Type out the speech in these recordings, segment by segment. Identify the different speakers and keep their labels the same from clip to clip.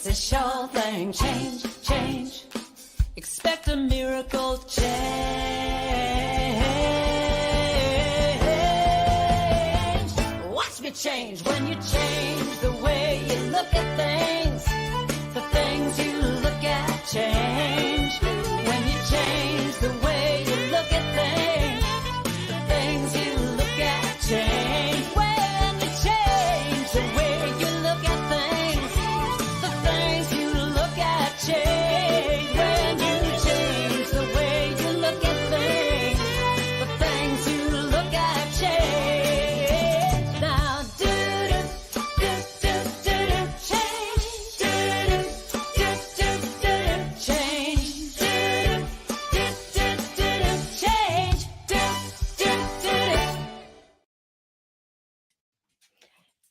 Speaker 1: It's a sure thing. Change, change. Expect a miracle change. Watch me change when you change the way you look at things. The things you look at change. When you change the way you look at things, the things you look at change. When you change the way you look at things, the things you look at change. When you change the way you look at things, the things you look at change. Now do change. Change.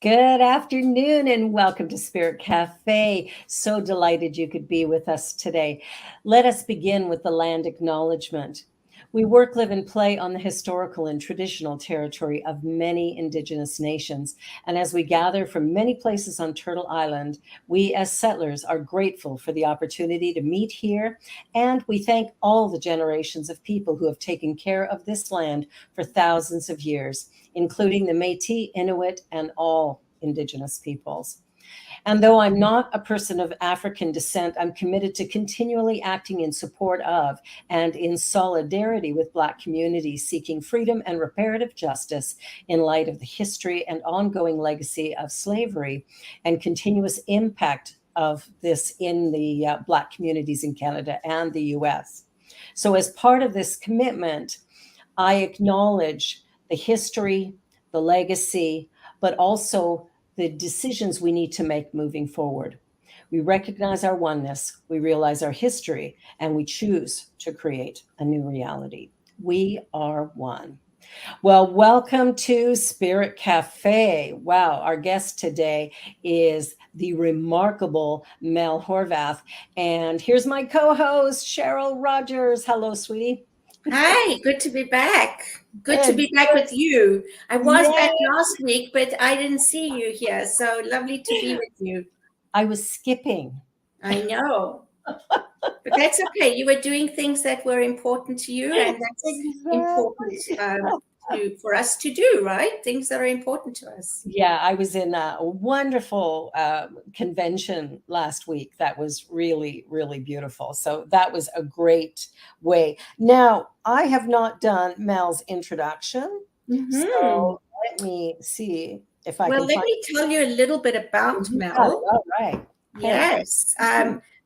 Speaker 2: Good afternoon and welcome to Spirit Cafe. So delighted you could be with us today. Let us begin with the land acknowledgement. We work, live, and play on the historical and traditional territory of many Indigenous nations. And as we gather from many places on Turtle Island, we as settlers are grateful for the opportunity to meet here. And we thank all the generations of people who have taken care of this land for thousands of years, including the Métis, Inuit, and all Indigenous peoples. And though I'm not a person of African descent, I'm committed to continually acting in support of and in solidarity with Black communities seeking freedom and reparative justice in light of the history and ongoing legacy of slavery and continuous impact of this in the Black communities in Canada and the US. So as part of this commitment, I acknowledge the history, the legacy, but also the decisions we need to make moving forward. We recognize our oneness, we realize our history, and we choose to create a new reality. We are one. Well, welcome to Spirit Cafe. Wow, our guest today is the remarkable Mel Horvath. And here's my co-host, Cheryl Rogers. Hello, sweetie.
Speaker 3: Hi, good to be back. Good to be back with you. I was back last week, but I didn't see you here. So lovely to be with you.
Speaker 2: I was skipping.
Speaker 3: I know. But that's okay. You were doing things that were important to you, and that's important for us to do, right? Things that are important to us.
Speaker 2: Yeah, I was in a wonderful convention last week. That was really, really beautiful. So that was a great way. Now, I have not done Mel's introduction. Mm-hmm. So let me see if I can.
Speaker 3: Well, let me tell you a little bit about Mel.
Speaker 2: Oh, all right.
Speaker 3: Yes.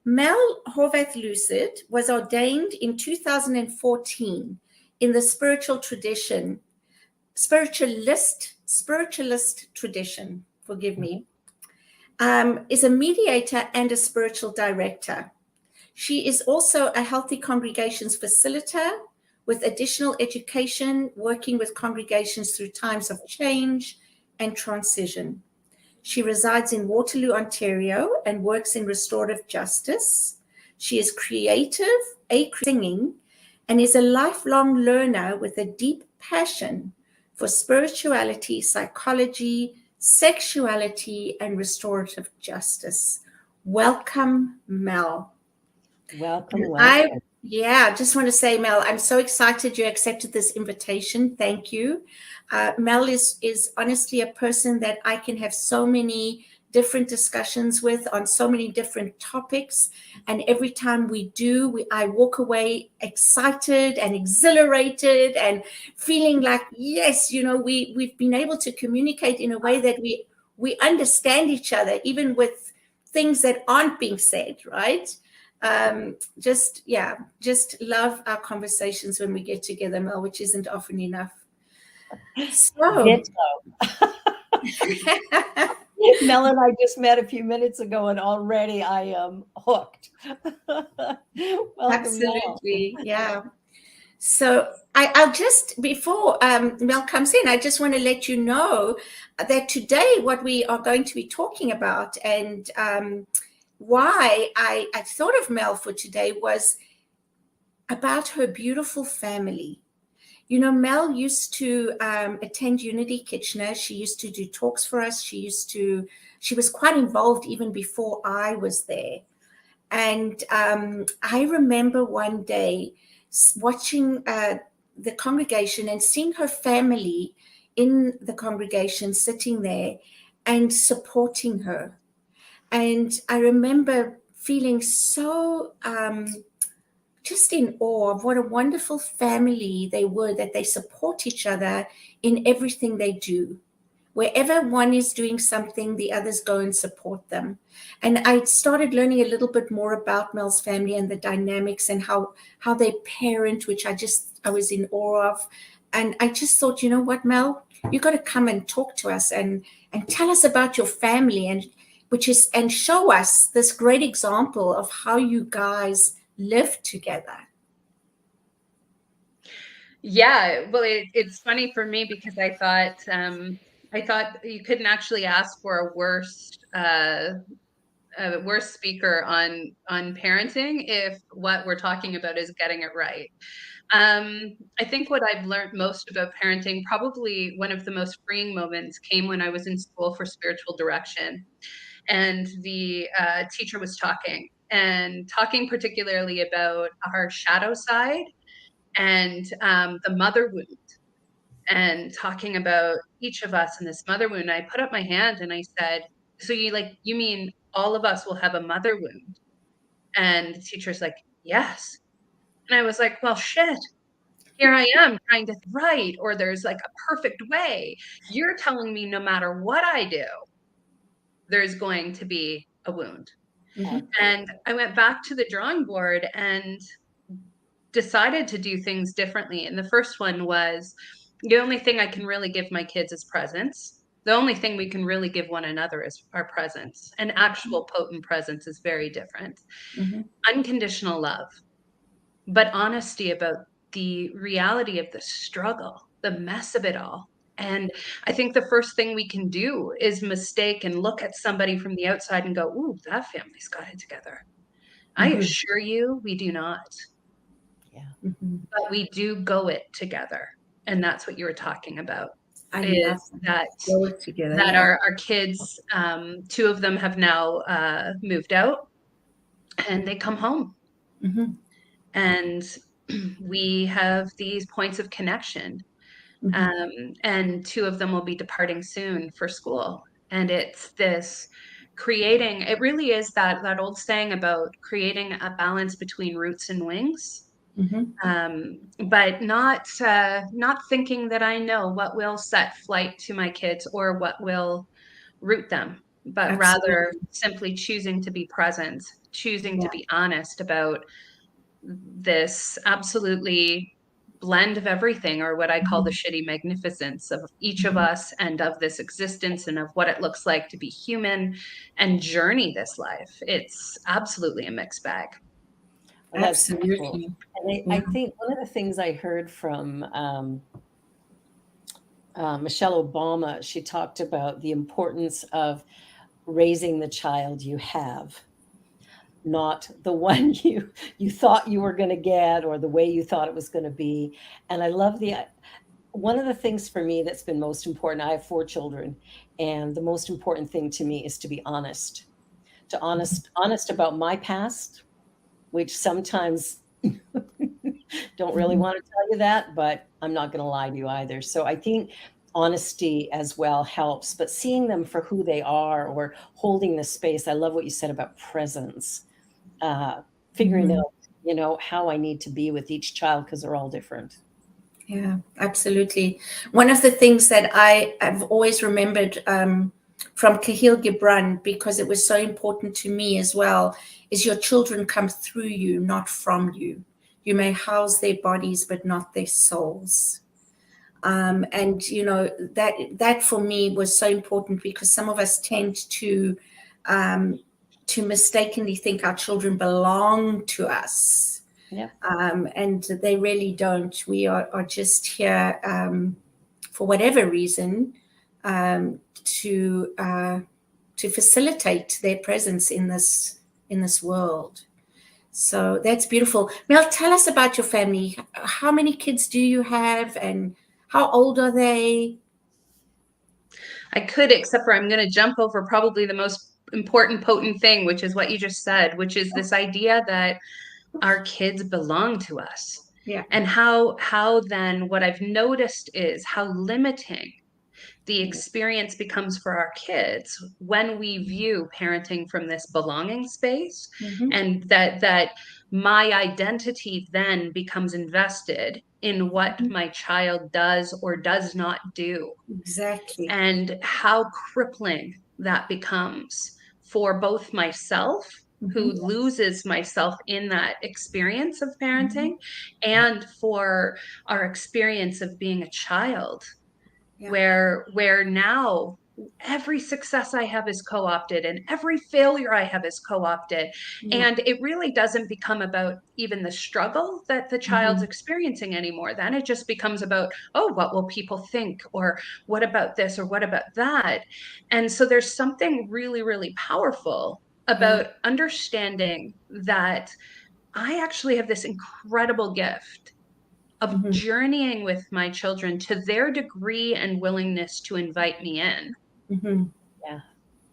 Speaker 3: Mel Horvath-Lucid was ordained in 2014 in the spiritualist tradition, forgive me, is a mediator and a spiritual director. She is also a healthy congregations facilitator with additional education, working with congregations through times of change and transition. She resides in Waterloo, Ontario, and works in Restorative Justice. She is creative, singing, and is a lifelong learner with a deep passion for spirituality, psychology, sexuality, and restorative justice. Welcome, Mel.
Speaker 2: Welcome.
Speaker 3: I just want to say, Mel, I'm so excited you accepted this invitation. Thank you. Mel is honestly a person that I can have so many different discussions with on so many different topics. And every time we do, I walk away excited and exhilarated and feeling like, yes, we've been able to communicate in a way that we understand each other, even with things that aren't being said, right? Just love our conversations when we get together, Mel, which isn't often enough. So
Speaker 2: Mel and I just met a few minutes ago, and already I am hooked.
Speaker 3: Absolutely, Mel. Yeah. So I'll just, before Mel comes in, I just want to let you know that today what we are going to be talking about and why I thought of Mel for today was about her beautiful family. You know, Mel used to attend Unity Kitchener. She used to do talks for us. She was quite involved even before I was there. And I remember one day watching the congregation and seeing her family in the congregation sitting there and supporting her. And I remember feeling so just in awe of what a wonderful family they were, that they support each other in everything they do. Wherever one is doing something, the others go and support them. And I started learning a little bit more about Mel's family and the dynamics and how they parent, which I was in awe of. And I just thought, you know what, Mel, you got to come and talk to us and tell us about your family, and show us this great example of how you guys live together.
Speaker 4: Yeah, well, it's funny for me because I thought you couldn't actually ask for a worse speaker on parenting if what we're talking about is getting it right. I think what I've learned most about parenting, probably one of the most freeing moments, came when I was in school for spiritual direction, and the teacher was talking particularly about our shadow side and the mother wound, and talking about each of us in this mother wound. I put up my hand and I said, so you mean all of us will have a mother wound? And the teacher's like, yes. And I was like, well, shit, here I am trying to write, or there's like a perfect way. You're telling me no matter what I do, there's going to be a wound.
Speaker 3: Mm-hmm.
Speaker 4: And I went back to the drawing board and decided to do things differently. And the first one was, the only thing I can really give my kids is presence. The only thing we can really give one another is our presence. And actual potent presence is very different.
Speaker 3: Mm-hmm.
Speaker 4: Unconditional love, but honesty about the reality of the struggle, the mess of it all. And I think the first thing we can do is mistake and look at somebody from the outside and go, ooh, that family's got it together. I assure you, we do not.
Speaker 2: Yeah.
Speaker 3: Mm-hmm.
Speaker 4: But we do go it together. And that's what you were talking about.
Speaker 3: I love
Speaker 4: that
Speaker 3: go it together.
Speaker 4: That
Speaker 3: Yeah.
Speaker 4: our kids, two of them have now moved out, and they come home.
Speaker 3: Mm-hmm.
Speaker 4: And we have these points of connection.
Speaker 3: Mm-hmm.
Speaker 4: And two of them will be departing soon for school. And it's this creating, it really is that old saying about creating a balance between roots and wings.
Speaker 3: Mm-hmm.
Speaker 4: But not thinking that I know what will set flight to my kids or what will root them, but
Speaker 3: Absolutely.
Speaker 4: rather simply choosing to be present, choosing to be honest about this absolutely blend of everything, or what I call the shitty magnificence of each of us and of this existence and of what it looks like to be human and journey this life. It's absolutely a mixed bag.
Speaker 2: Well, that's
Speaker 3: Absolutely.
Speaker 2: beautiful. And I think one of the things I heard from Michelle Obama, she talked about the importance of raising the child you have, not the one you thought you were going to get or the way you thought it was going to be. And I love one of the things for me that's been most important, I have 4 children, and the most important thing to me is to be honest, honest about my past, which sometimes don't really want to tell you that, but I'm not going to lie to you either. So I think honesty as well helps, but seeing them for who they are, or holding the space. I love what you said about presence, figuring out, how I need to be with each child, because they're all different.
Speaker 3: Yeah, absolutely. One of the things that I have always remembered from Kahil Gibran, because it was so important to me as well, is your children come through you, not from you. You may house their bodies, but not their souls. And that for me was so important, because some of us tend to mistakenly think our children belong to us.
Speaker 2: Yeah.
Speaker 3: And they really don't. We are just here for whatever reason to facilitate their presence in this world. So that's beautiful. Mel, tell us about your family. How many kids do you have, and how old are they?
Speaker 4: I could, except for I'm going to jump over probably the most important, potent thing, which is what you just said, which is this idea that our kids belong to us.
Speaker 3: Yeah.
Speaker 4: And how then what I've noticed is how limiting the experience becomes for our kids when we view parenting from this belonging space,
Speaker 3: Mm-hmm.
Speaker 4: and that my identity then becomes invested in what my child does or does not do,
Speaker 3: Exactly.
Speaker 4: and how crippling that becomes for both myself, who
Speaker 3: Mm-hmm.
Speaker 4: loses myself in that experience of parenting, and for our experience of being a child,
Speaker 3: Yeah.
Speaker 4: where now every success I have is co-opted and every failure I have is co-opted.
Speaker 3: Yeah.
Speaker 4: And it really doesn't become about even the struggle that the child's experiencing anymore. Then it just becomes about, oh, what will people think? Or what about this? Or what about that? And so there's something really, really powerful about understanding that I actually have this incredible gift of journeying with my children to their degree and willingness to invite me in.
Speaker 3: Mm-hmm.
Speaker 2: Yeah.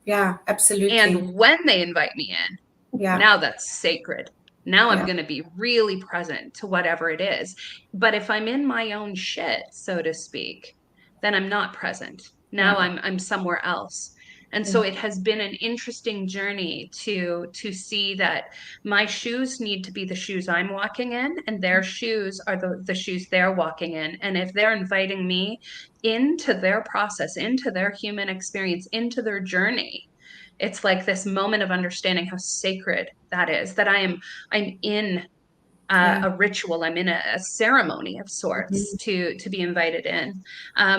Speaker 3: Yeah, absolutely.
Speaker 4: And when they invite me in,
Speaker 3: Yeah.
Speaker 4: now that's sacred. Now
Speaker 3: Yeah.
Speaker 4: I'm going to be really present to whatever it is. But if I'm in my own shit, so to speak, then I'm not present. Now I'm somewhere else. And so it has been an interesting journey to see that my shoes need to be the shoes I'm walking in, and their shoes are the shoes they're walking in. And if they're inviting me into their process, into their human experience, into their journey, it's like this moment of understanding how sacred that is, that I'm in a ritual, I'm in a ceremony of sorts to be invited in.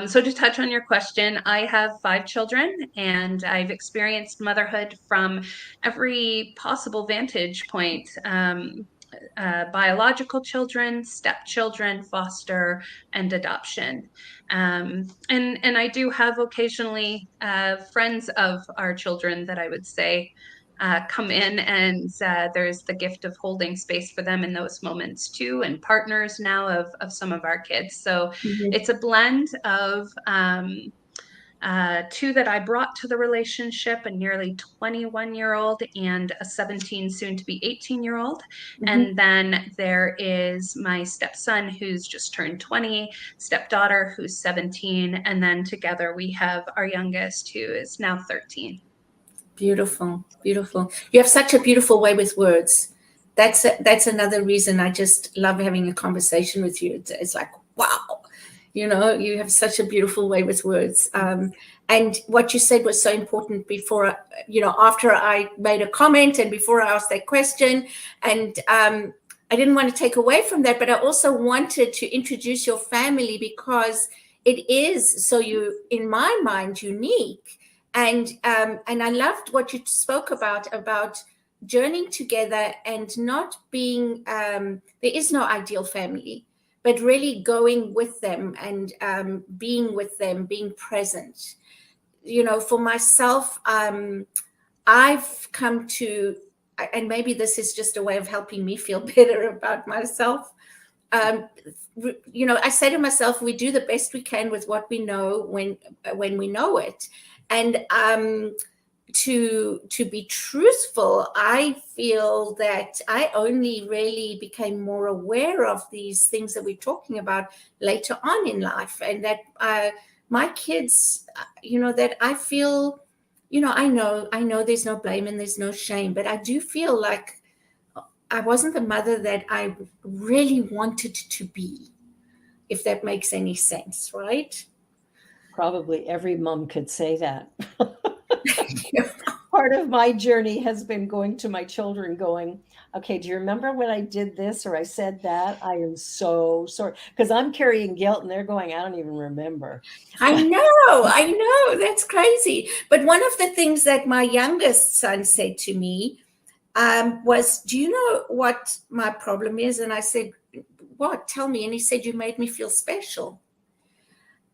Speaker 4: So to touch on your question, I have 5 children, and I've experienced motherhood from every possible vantage point. Biological children, stepchildren, foster, and adoption. And I do have occasionally friends of our children that I would say come in, and there's the gift of holding space for them in those moments too, and partners now of some of our kids. So it's a blend of 2 that I brought to the relationship, a nearly 21-year-old and a 17, soon to be 18-year-old. And then there is my stepson, who's just turned 20, stepdaughter, who's 17. And then together we have our youngest, who is now 13.
Speaker 3: Beautiful, beautiful. You have such a beautiful way with words. That's another reason I just love having a conversation with you. It's like, wow, you have such a beautiful way with words. And what you said was so important before, after I made a comment and before I asked that question. And I didn't want to take away from that, but I also wanted to introduce your family because it is so in my mind, unique. And I loved what you spoke about journeying together and not being, there is no ideal family, but really going with them and being with them, being present. For myself, I've come to, and maybe this is just a way of helping me feel better about myself. I say to myself, we do the best we can with what we know when we know it. And to be truthful, I feel that I only really became more aware of these things that we're talking about later on in life, and that my kids, that I feel, I know there's no blame and there's no shame, but I do feel like I wasn't the mother that I really wanted to be, if that makes any sense, right?
Speaker 2: Probably every mom could say that. Part of my journey has been going to my children going, okay, do you remember when I did this or I said that? I am so sorry. Because I'm carrying guilt and they're going, I don't even remember.
Speaker 3: I know. That's crazy. But one of the things that my youngest son said to me was, do you know what my problem is? And I said, what? Tell me. And he said, you made me feel special.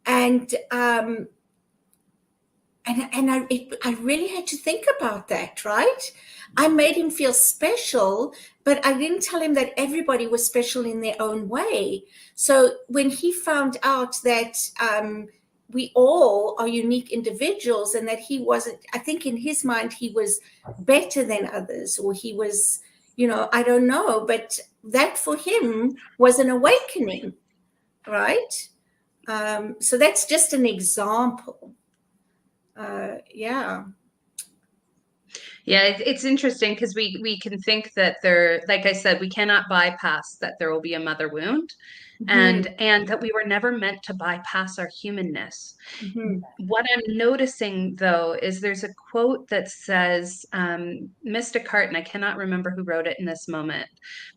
Speaker 3: And I really had to think about that, right? I made him feel special, but I didn't tell him that everybody was special in their own way. So when he found out that we all are unique individuals and that he wasn't, I think in his mind, he was better than others, or he was, I don't know, but that for him was an awakening, right? So that's just an example. Yeah.
Speaker 4: Yeah, it's interesting because we can think that there, like I said, we cannot bypass that there will be a mother wound,
Speaker 3: Mhm.
Speaker 4: and that we were never meant to bypass our humanness.
Speaker 3: Mhm.
Speaker 4: What I'm noticing though is there's a quote that says, Mystic Heart, and I cannot remember who wrote it in this moment,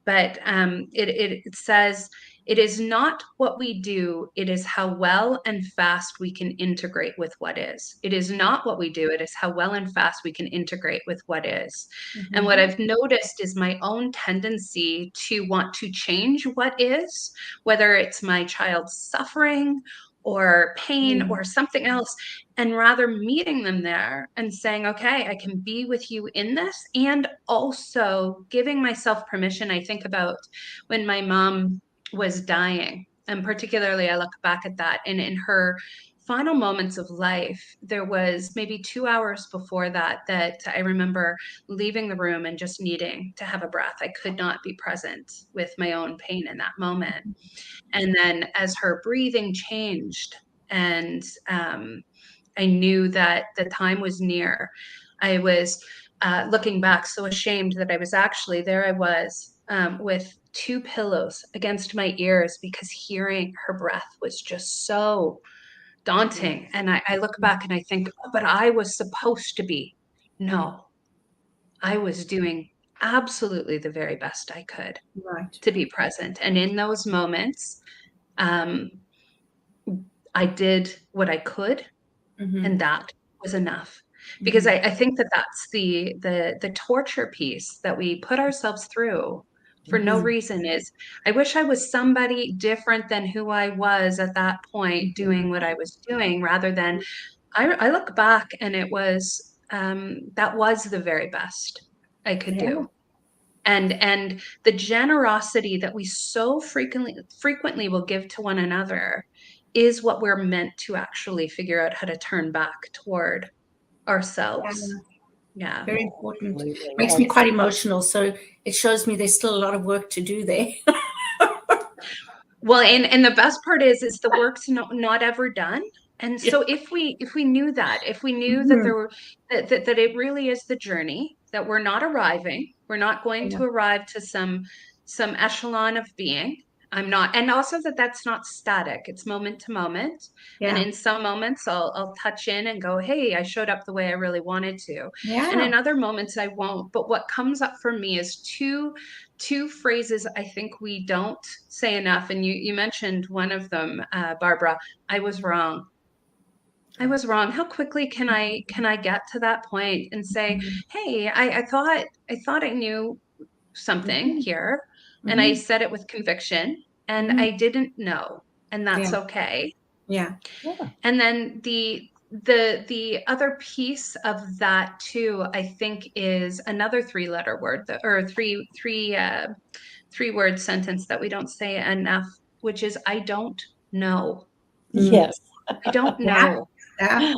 Speaker 4: but it says, "It is not what we do, it is how well and fast we can integrate with what is. It is not what we do, it is how well and fast we can integrate with what is." And what I've noticed is my own tendency to want to change what is, whether it's my child's suffering or pain or something else, and rather meeting them there and saying, okay, I can be with you in this, and also giving myself permission. I think about when my mom was dying, and particularly I look back at that, and in her final moments of life, there was maybe 2 hours before that I remember leaving the room and just needing to have a breath. I could not be present with my own pain in that moment. And then as her breathing changed, and I knew that the time was near, I was looking back so ashamed that I was actually there. I was with two pillows against my ears because hearing her breath was just so daunting. And I look back and I think, but I was supposed to be. No, I was doing absolutely the very best I could
Speaker 3: Right.
Speaker 4: to be present. And in those moments, um, I did what I could, and that was enough. Because I think that that's the torture piece that we put ourselves through for no reason is, I wish I was somebody different than who I was at that point doing what I was doing, rather than I look back and it was that was the very best I could
Speaker 3: Yeah.
Speaker 4: do. And the generosity that we so frequently will give to one another is what we're meant to actually figure out how to turn back toward ourselves. Yeah.
Speaker 3: Very important.
Speaker 2: Absolutely.
Speaker 3: Makes me quite emotional. So it shows me there's still a lot of work to do there.
Speaker 4: Well, and the best part is the work's not ever done. And
Speaker 3: Yeah.
Speaker 4: so if we knew that, if we knew that there
Speaker 3: Mhm.
Speaker 4: were that it really is the journey, that we're not arriving, we're not going
Speaker 3: Yeah.
Speaker 4: to arrive to some echelon of being. I'm not, and also that that's not static. It's moment to moment. And
Speaker 3: Yeah.
Speaker 4: in some moments I'll touch in and go, hey, I showed up the way I really wanted to. And
Speaker 3: Yeah.
Speaker 4: in other moments I won't. But what comes up for me is two phrases I think we don't say enough. And you mentioned one of them, Barbara. I was wrong. I was wrong. How quickly can I get to that point and say, hey, I thought I knew something
Speaker 3: Mhm.
Speaker 4: here, and I
Speaker 3: Mhm.
Speaker 4: said it with conviction, and
Speaker 3: Mhm.
Speaker 4: I didn't know, and that's
Speaker 3: Yeah.
Speaker 4: okay.
Speaker 3: Yeah.
Speaker 2: Yeah.
Speaker 4: And then the other piece of that too, I think, is another three-letter word or three-word sentence that we don't say enough, which is I don't know.
Speaker 3: Mm.
Speaker 2: Yes.
Speaker 4: I don't
Speaker 3: Yeah.
Speaker 4: know.
Speaker 3: Yeah.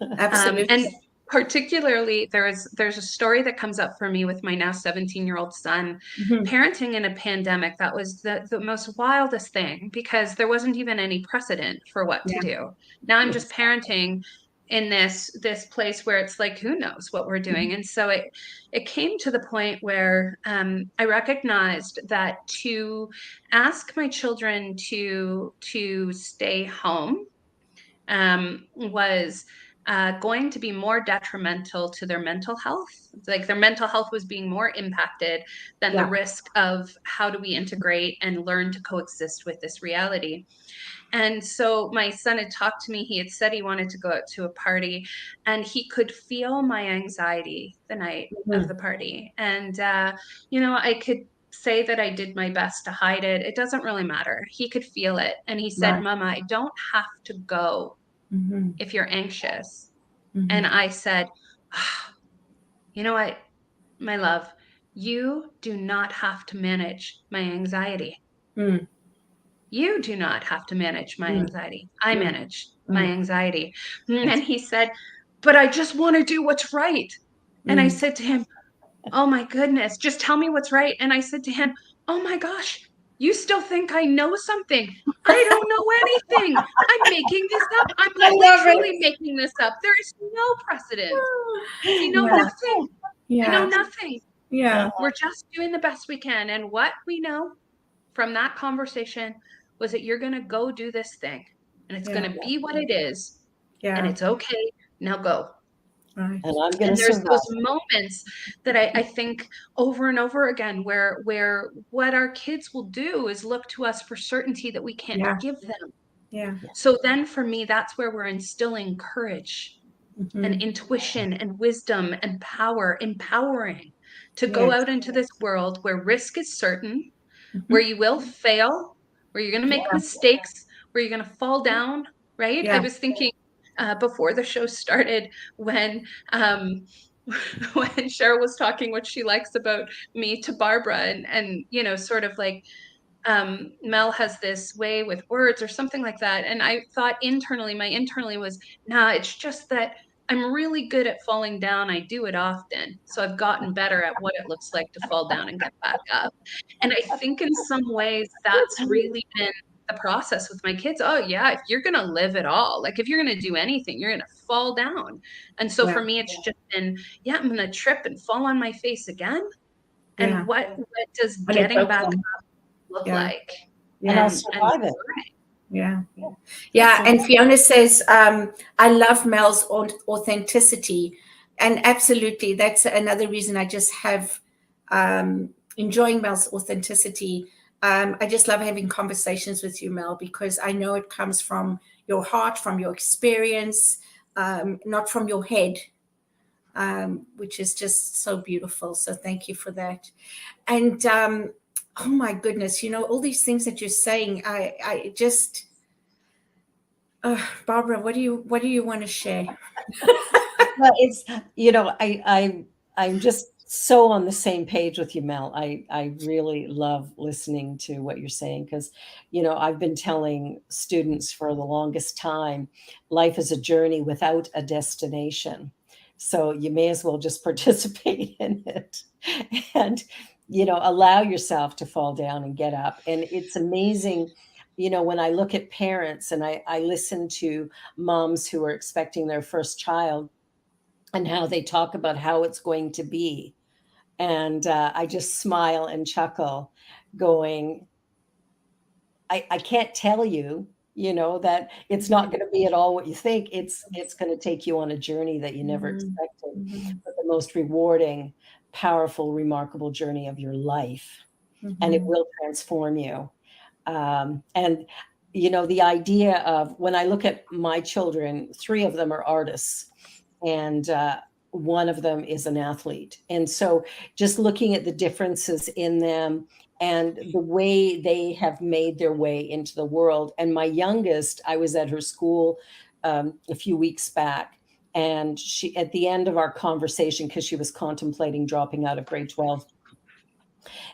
Speaker 4: And
Speaker 3: Absolutely.
Speaker 4: particularly, there's a story that comes up for me with my now 17-year-old son.
Speaker 3: Mhm.
Speaker 4: Parenting in a pandemic, that was the most wildest thing, because there wasn't even any precedent for what to
Speaker 3: Yeah.
Speaker 4: do. Now I'm just parenting in this place where it's like, who knows what we're doing. And so it came to the point where I recognized that to ask my children to stay home was going to be more detrimental to their mental health. Like their mental health was being more impacted than the
Speaker 3: Yeah.
Speaker 4: risk of how do we integrate and learn to coexist with this reality. And so my son had talked to me. He had said he wanted to go out to a party, and he could feel my anxiety the night of
Speaker 3: Mhm.
Speaker 4: the party. And, I could say that I did my best to hide it. It doesn't really matter. He could feel it. And he said,
Speaker 3: Right.
Speaker 4: Mama, I don't have to go
Speaker 3: Mhm.
Speaker 4: if you're anxious. And I said, "Ah, you know what, my love, you do not have to manage my anxiety.
Speaker 3: Mm.
Speaker 4: You do not have to manage my
Speaker 3: Mm.
Speaker 4: anxiety. I
Speaker 3: Mm.
Speaker 4: manage my
Speaker 3: Mm.
Speaker 4: anxiety." And he said, "But I just want to do what's right." And I
Speaker 3: Mm.
Speaker 4: said to him, "Oh my goodness, just tell me what's right." And I said to him, "Oh my gosh, you still think I know something? I don't know anything. I'm making this up. I'm
Speaker 3: I love
Speaker 4: literally
Speaker 3: it.
Speaker 4: making this up. There is no precedent. I know
Speaker 3: Yeah.
Speaker 4: nothing. I know
Speaker 3: Yeah.
Speaker 4: nothing.
Speaker 3: Yeah.
Speaker 4: We're just doing the best we can." And what we know from that conversation was that you're going to go do this thing, and it's
Speaker 3: Yeah.
Speaker 4: going to be what it is, and
Speaker 3: Yeah.
Speaker 4: it's okay. Now go.
Speaker 3: Right.
Speaker 2: And I'm going to
Speaker 4: And there's
Speaker 2: survive.
Speaker 4: those moments that I think over and over again where what our kids will do is look to us for certainty that we can't
Speaker 3: Yeah.
Speaker 4: give them.
Speaker 3: Yeah.
Speaker 4: So then for me, that's where we're instilling courage and
Speaker 3: Mm-hmm.
Speaker 4: intuition and wisdom and power, empowering to go
Speaker 3: Yes.
Speaker 4: out into this world where risk is certain,
Speaker 3: Mm-hmm.
Speaker 4: where you will fail, where you're going to make mistakes, where you're going to fall down, right? I
Speaker 3: Yeah.
Speaker 4: was thinking before the show started when when Cheryl was talking what she likes about me to Barbara, and you know, sort of like Mel has this way with words or something like that. And I thought internally, my internally was, nah, it's just that I'm really good at falling down. I do it often. So I've gotten better at what it looks like to fall down and get back up. And I think in some ways that's really been the process with my kids. Oh yeah, if you're gonna live at all, like if you're gonna do anything, you're gonna fall down. And so
Speaker 3: Yeah.
Speaker 4: for me, it's just been, yeah, I'm gonna trip and fall on my face again.
Speaker 3: Yeah.
Speaker 4: And what does
Speaker 3: And it's
Speaker 4: getting back
Speaker 3: okay.
Speaker 4: look
Speaker 3: Yeah.
Speaker 4: like?
Speaker 2: And I'll
Speaker 3: Yeah.
Speaker 2: survive it.
Speaker 3: Yeah. Yeah. And Fiona says, I love Mel's authenticity. And absolutely, that's another reason I just have enjoying Mel's authenticity. I just love having conversations with you, Mel, because I know it comes from your heart, from your experience, not from your head, which is just so beautiful. So thank you for that. And oh my goodness, you know, all these things that you're saying, I just, Barbara, what do you want to share?
Speaker 2: Well, it's, you know, I'm just so on the same page with you, Mel. I really love listening to what you're saying because, you know, I've been telling students for the longest time, life is a journey without a destination. So you may as well just participate in it and, you know, allow yourself to fall down and get up. And it's amazing, you know, when I look at parents and I listen to moms who are expecting their first child and how they talk about how it's going to be. And I just smile and chuckle, going, I can't tell you, you know, that it's not going to be at all what you think. It's going to take you on a journey that you never expected, but the most rewarding, powerful, remarkable journey of your life. And it will transform you. And, you know, the idea of when I look at my children, 3 of them are artists. And one of them is an athlete. And so just looking at the differences in them and the way they have made their way into the world. And my youngest, I was at her school a few weeks back, and she, at the end of our conversation, because she was contemplating dropping out of grade 12,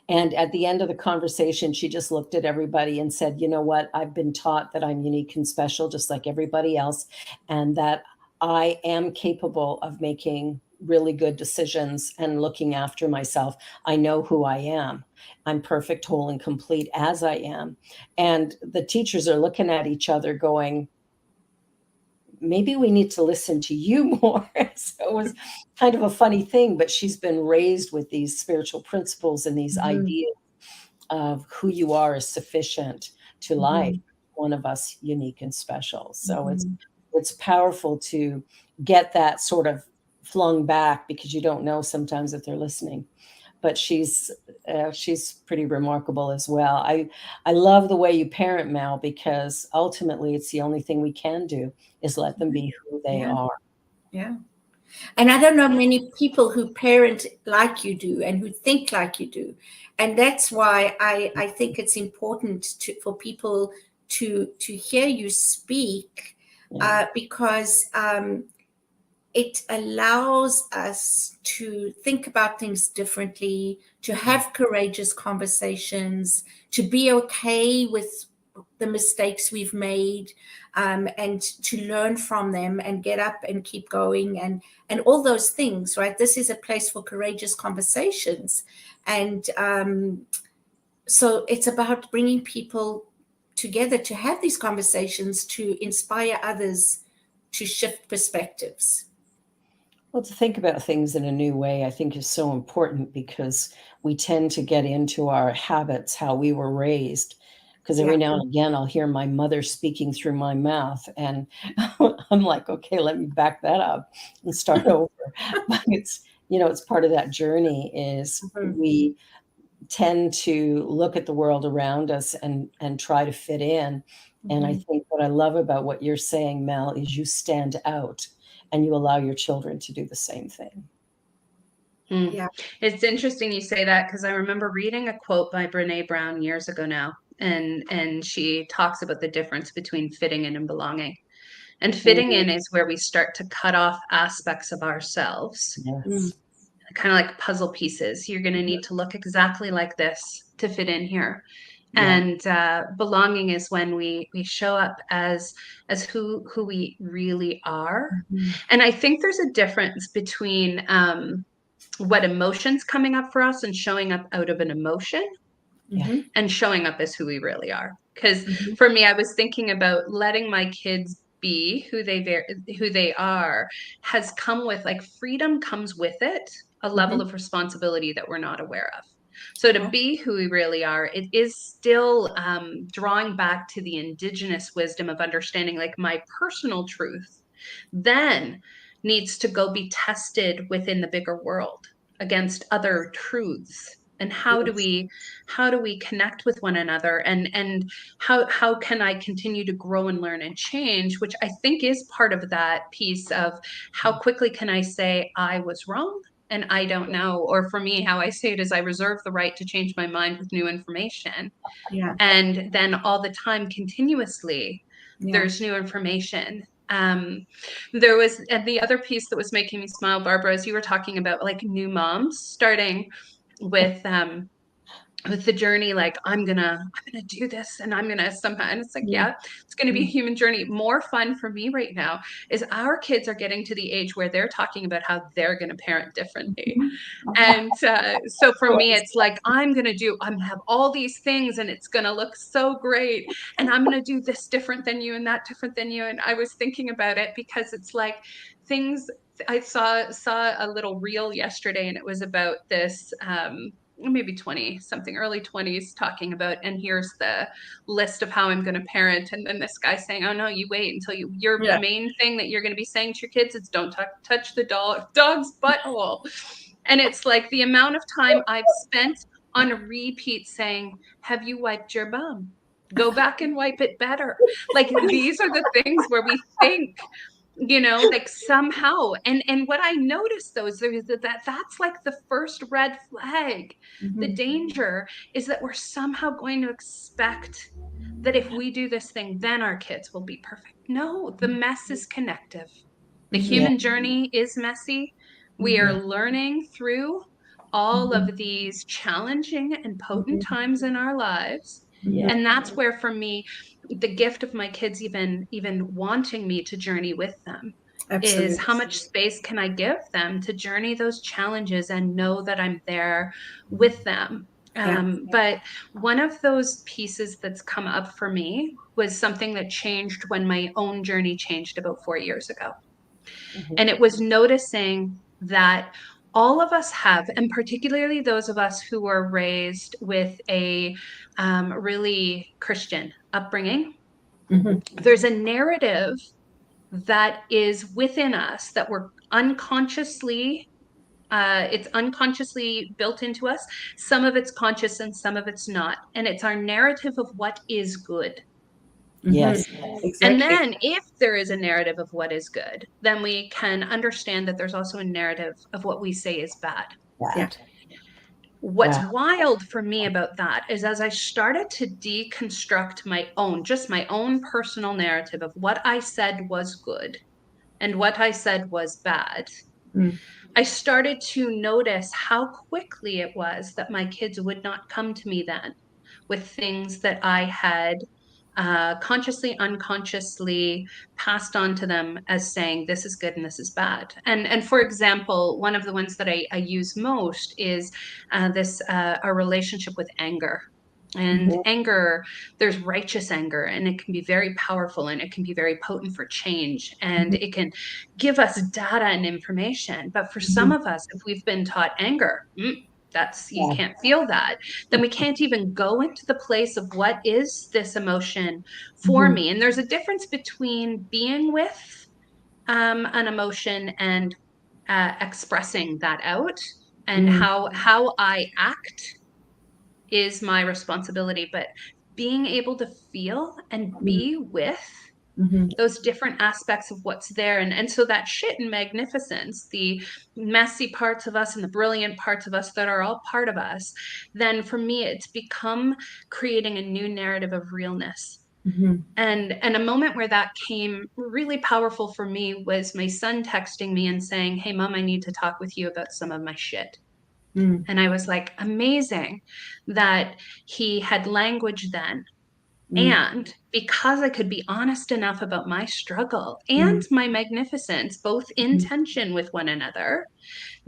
Speaker 2: and at the end of the conversation, she just looked at everybody and said, you know what? I've been taught that I'm unique and special, just like everybody else, and that I am capable of making really good decisions and looking after myself. I know who I am. I'm perfect, whole, and complete as I am. And the teachers are looking at each other going, maybe we need to listen to you more. So it was kind of a funny thing, but she's been raised with these spiritual principles and these ideas of who you are is sufficient to life. One of us unique and special. So it's powerful to get that sort of flung back, because you don't know sometimes if they're listening. But she's pretty remarkable as well. I love the way you parent, Mel, because ultimately it's the only thing we can do is let them be who they are.
Speaker 3: Yeah. And I don't know many people who parent like you do and who think like you do. And that's why I think it's important for people to hear you speak, because it allows us to think about things differently, to have courageous conversations, to be okay with the mistakes we've made, and to learn from them and get up and keep going, and all those things, right? This is a place for courageous conversations. And so it's about bringing people together to have these conversations, to inspire others to shift perspectives.
Speaker 2: Well, to think about things in a new way, I think is so important, because we tend to get into our habits, how we were raised. Because every now and again, I'll hear my mother speaking through my mouth, and I'm like, okay, let me back that up and start over. But it's, it's part of that journey, is we tend to look at the world around us and try to fit in. And I think what I love about what you're saying, Mel, is you stand out and you allow your children to do the same thing.
Speaker 3: Yeah.
Speaker 4: It's interesting you say that, because I remember reading a quote by Brene Brown years ago now, and she talks about the difference between fitting in and belonging. And fitting in is where we start to cut off aspects of ourselves, kind of like puzzle pieces. You're going to need to look exactly like this to fit in here. And belonging is when we show up as who we really are. And I think there's a difference between what emotion's coming up for us and showing up out of an emotion, and showing up as who we really are. Because for me, I was thinking about letting my kids be who they are has come with, like, freedom comes with it, a level of responsibility that we're not aware of. So to be who we really are, it is still drawing back to the indigenous wisdom of understanding, like, my personal truth then needs to go be tested within the bigger world against other truths. And how do we connect with one another, and how can I continue to grow and learn and change, which I think is part of that piece of how quickly can I say I was wrong and I don't know. Or for me, how I say it is, I reserve the right to change my mind with new information. And then all the time, continuously, there's new information. There was, and the other piece that was making me smile, Barbara, as you were talking about, like, new moms starting with the journey, like, I'm gonna do this, and I'm gonna somehow, and it's like, it's gonna be a human journey. More fun for me right now is our kids are getting to the age where they're talking about how they're gonna parent differently. And so for me, it's like, I'm gonna have all these things, and it's gonna look so great, and I'm gonna do this different than you and that different than you. And I was thinking about it because it's like things. I saw a little reel yesterday, and it was about this maybe 20 something, early 20s, talking about, and here's the list of how I'm going to parent. And then this guy saying, oh no, you wait until your main thing that you're going to be saying to your kids is don't touch the dog's butthole. And it's like the amount of time I've spent on repeat saying, have you wiped your bum? Go back and wipe it better. Like, these are the things where we think, like, somehow, and what I noticed, though, is that's like the first red flag. The danger is that we're somehow going to expect that if we do this thing, then our kids will be perfect. No, the mess is connective. The human journey is messy. We are learning through all of these challenging and potent times in our lives. And that's where, for me, the gift of my kids even wanting me to journey with them is how much space can I give them to journey those challenges and know that I'm there with them. But one of those pieces that's come up for me was something that changed when my own journey changed about 4 years ago. And it was noticing that all of us have, and particularly those of us who were raised with a really Christian upbringing, there's a narrative that is within us that we're unconsciously, it's unconsciously built into us. Some of it's conscious and some of it's not. And it's our narrative of what is good.
Speaker 2: Yes,
Speaker 3: exactly.
Speaker 4: And then if there is a narrative of what is good, then we can understand that there's also a narrative of what we say is bad. What's wild for me about that is, as I started to deconstruct my own personal narrative of what I said was good and what I said was bad,
Speaker 3: Mm.
Speaker 4: I started to notice how quickly it was that my kids would not come to me then with things that I had consciously, unconsciously passed on to them as saying, this is good and this is bad. And for example, one of the ones that I use most is our relationship with anger. And anger, there's righteous anger, and it can be very powerful, and it can be very potent for change, and it can give us data and information. But for some of us, if we've been taught anger, that's, you
Speaker 2: Yeah.
Speaker 4: can't feel that, then we can't even go into the place of what is this emotion for me. And there's a difference between being with an emotion and expressing that out, and how I act is my responsibility, but being able to feel and be with those different aspects of what's there. And so that shit and magnificence, the messy parts of us and the brilliant parts of us that are all part of us, then for me, it's become creating a new narrative of realness. And a moment where that came really powerful for me was my son texting me and saying, hey, Mom, I need to talk with you about some of my shit. And I was like, amazing that he had language then. And because I could be honest enough about my struggle and my magnificence, both in tension with one another,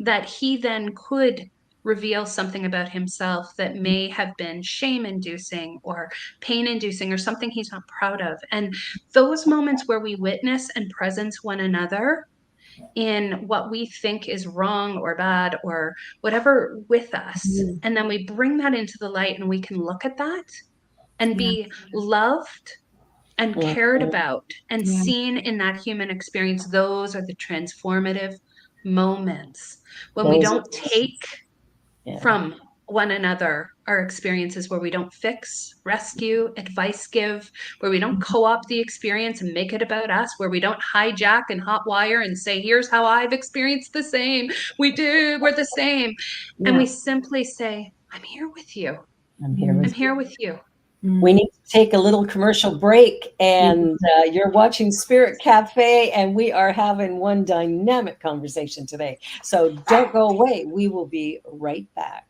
Speaker 4: that he then could reveal something about himself that may have been shame-inducing or pain-inducing or something he's not proud of. And those moments where we witness and presence one another in what we think is wrong or bad or whatever with us, and then we bring that into the light and we can look at that and be loved and cared about and seen in that human experience. Those are the transformative moments when we don't take from one another our experiences, where we don't fix, rescue, advice give, where we don't co-opt the experience and make it about us, where we don't hijack and hotwire and say, here's how I've experienced the same. We're the same. And we simply say, I'm here with you.
Speaker 2: I'm here with
Speaker 4: you.
Speaker 2: We need to take a little commercial break, and you're watching Spirit Cafe, and we are having one dynamic conversation today. So don't go away. We will be right back.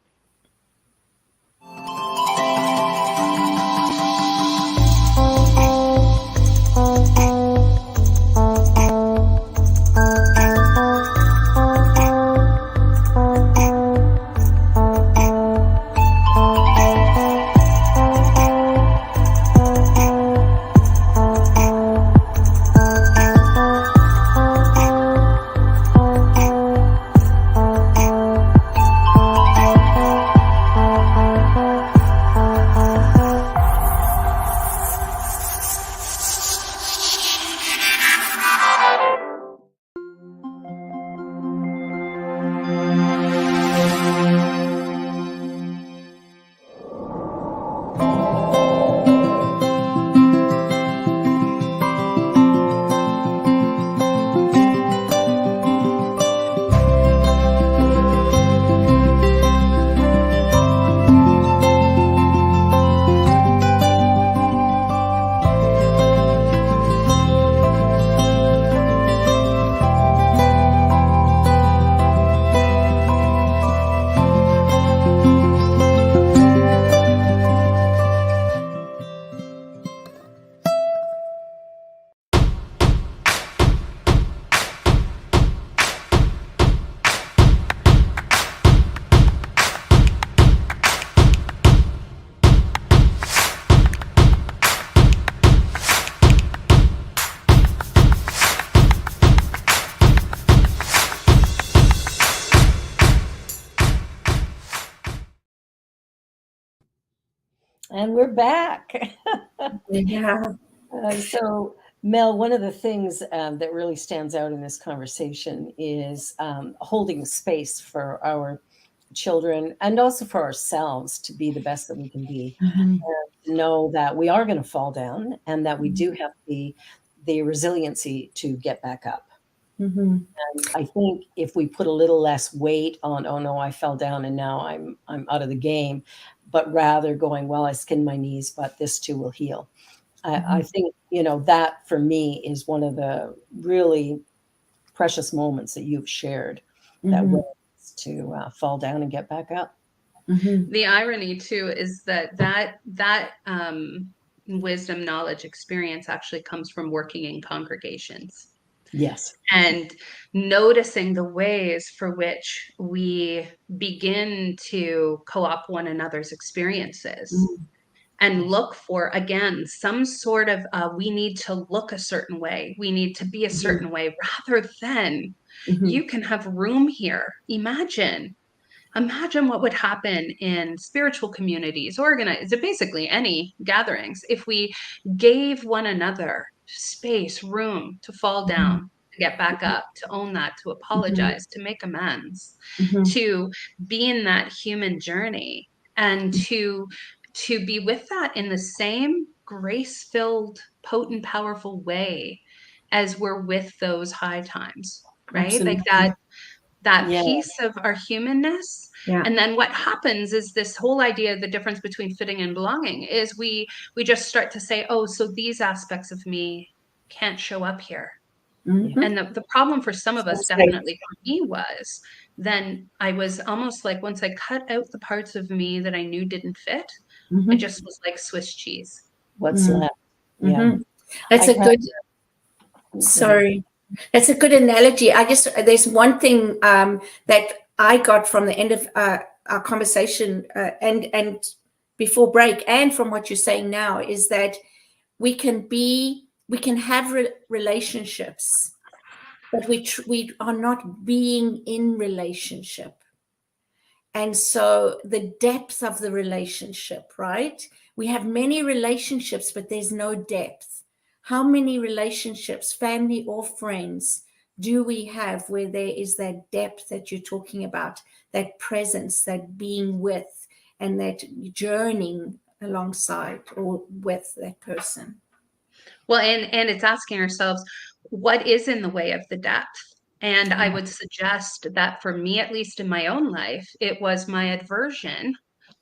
Speaker 2: And we're back. So, Mel, one of the things that really stands out in this conversation is holding space for our children and also for ourselves to be the best that we can be. And to know that we are going to fall down and that we do have the resiliency to get back up. And I think if we put a little less weight on, oh no, I fell down and now I'm out of the game, but rather going, well, I skinned my knees, but this too will heal. I think, that for me is one of the really precious moments that you've shared, that willingness to fall down and get back up.
Speaker 4: The irony too is that wisdom, knowledge, experience actually comes from working in congregations.
Speaker 2: Yes.
Speaker 4: And noticing the ways for which we begin to co-opt one another's experiences and look for, again, some sort of, we need to look a certain way, we need to be a certain way, rather than you can have room here. Imagine what would happen in spiritual communities, organized, basically any gatherings, if we gave one another space, room to fall down, to get back up, to own that, to apologize, to make amends, to be in that human journey, and to be with that in the same grace-filled, potent, powerful way as we're with those high times, right?
Speaker 3: Absolutely.
Speaker 4: Like that piece of our humanness. And then what happens is this whole idea, the difference between fitting and belonging, is we just start to say, oh, so these aspects of me can't show up here. And the problem for some of us, definitely for me, was then I was almost like, once I cut out the parts of me that I knew didn't fit, I just was like Swiss cheese.
Speaker 2: What's left? Yeah.
Speaker 3: That's sorry. That's a good analogy. There's one thing that I got from the end of our conversation and before break, and from what you're saying now, is that we can have relationships, but we are not being in relationship. And so the depth of the relationship, right? We have many relationships, but there's no depth. How many relationships, family or friends, do we have where there is that depth that you're talking about, that presence, that being with, and that journeying alongside or with that person?
Speaker 4: Well, and it's asking ourselves, what is in the way of the depth? And I would suggest that for me, at least in my own life, it was my aversion